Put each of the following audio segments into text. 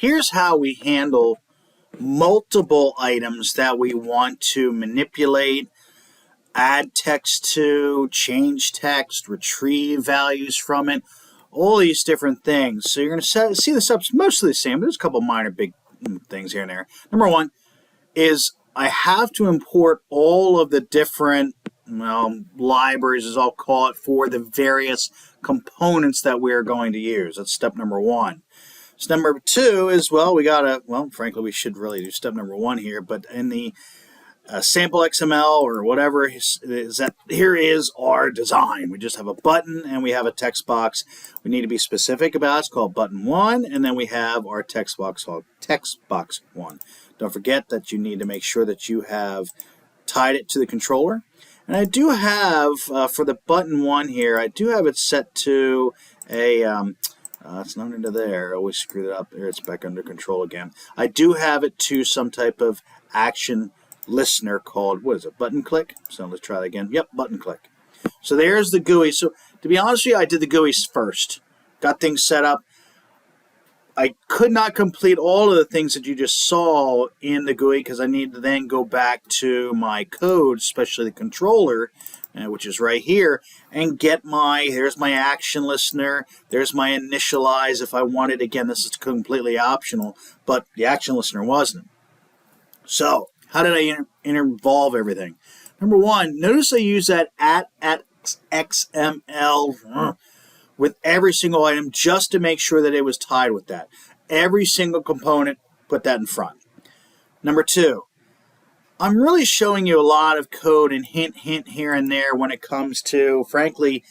Here's how we handle multiple items that we want to manipulate, add text to, change text, retrieve values from it, all these different things. So you're going to see the steps mostly the same. There's a couple minor big things here and there. Number one is I have to import all of the different libraries, as I'll call it, for the various components that we're going to use. That's step number one. Step number two is, frankly, we should really do step number one here, but in the sample XML or whatever is that, here is our design. We just have a button and we have a text box. We need to be specific about it. It's called button 1, and then we have our text box called text box 1. Don't forget that you need to make sure that you have tied it to the controller. And I do have, for the button 1 here, I do have it set to a, it's not into there, I always screwed it up. Here it's back under control again. I do have it to some type of action listener called, what is it, button click? So let's try that again. Yep, button click. So there's the GUI. So to be honest with you, I did the GUIs first. Got things set up. I could not complete all of the things that you just saw in the GUI because I need to then go back to my code, especially the controller, which is right here, and get here's my action listener, there's my initialize if I wanted. Again, this is completely optional, but the action listener wasn't. So how did I involve everything? Number one, notice I use that at XML with every single item just to make sure that it was tied with that. Every single component, put that in front. Number two, I'm really showing you a lot of code and hint here and there when it comes to, frankly,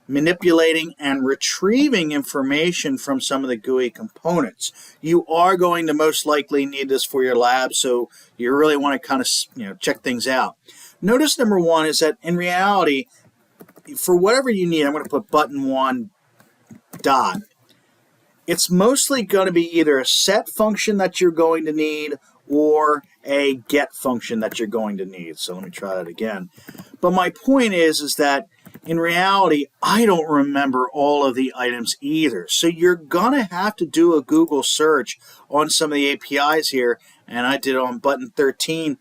manipulating and retrieving information from some of the GUI components. You are going to most likely need this for your lab, so you really want to kind of check things out. Notice number one is that in reality, for whatever you need, I'm going to put button 1 dot. It's mostly going to be either a set function that you're going to need or a get function that you're going to need. So let me try that again. But my point is that in reality, I don't remember all of the items either. So you're going to have to do a Google search on some of the APIs here. And I did it on button 13.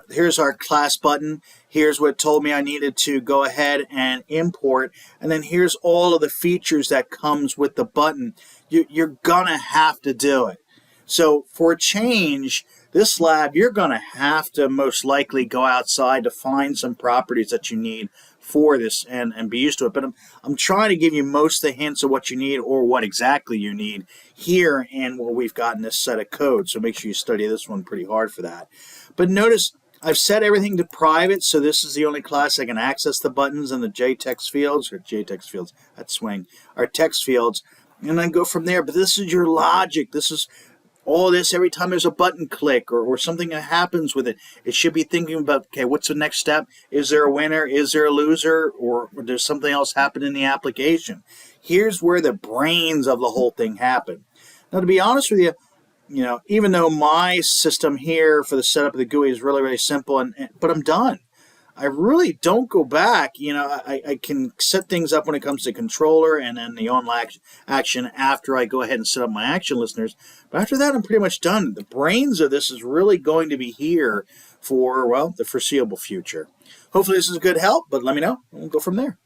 Here's our class button. Here's what told me I needed to go ahead and import. And then here's all of the features that comes with the button. You're going to have to do it. So for a change, this lab, you're going to have to most likely go outside to find some properties that you need for this and be used to it. But I'm trying to give you most of the hints of what you need or what exactly you need here in what we've got in this set of code. So make sure you study this one pretty hard for that. But notice I've set everything to private, so this is the only class I can access the buttons and the JText fields, that swing, are text fields, and then go from there. But this is your logic. This is all this, every time there's a button click or something that happens with it, it should be thinking about, okay, what's the next step? Is there a winner? Is there a loser? Or does something else happen in the application? Here's where the brains of the whole thing happen. Now, to be honest with you, even though my system here for the setup of the GUI is really, really simple, but I'm done. I really don't go back. I can set things up when it comes to controller and then the on action after I go ahead and set up my action listeners. But after that, I'm pretty much done. The brains of this is really going to be here for, the foreseeable future. Hopefully this is a good help, but let me know. We'll go from there.